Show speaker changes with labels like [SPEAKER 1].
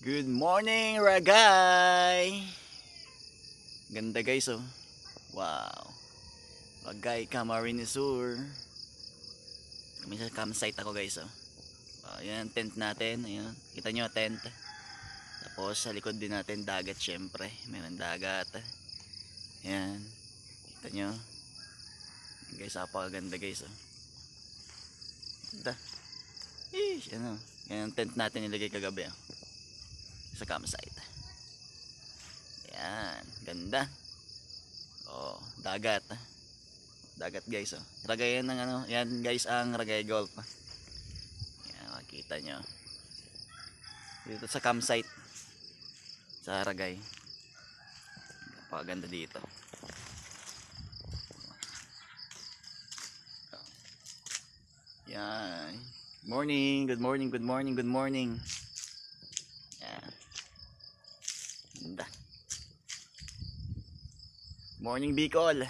[SPEAKER 1] Good morning, Ragay! Ganda guys oh. Wow. Ragay Camarines Sur. Kami sa campsite ako guys oh. Yan ang tent natin. Ayan. Kita nyo tent. Tapos sa likod din natin dagat syempre. Mayroon dagat. Yan. Kita nyo. Guys, apakaganda guys oh. Ganda. Yan oh. Yan ang tent natin nilagay kagabi oh. Sa campsite. Yan, ganda. Oh, dagat. Dagat guys oh. Ragay ng ano, yan guys ang Ragay Golf. Yan, makita nyo. Dito sa campsite sa Ragay. Napakaganda dito. Yan. Morning, good morning, good morning, good morning. Yan. Ganda. Morning Bicol.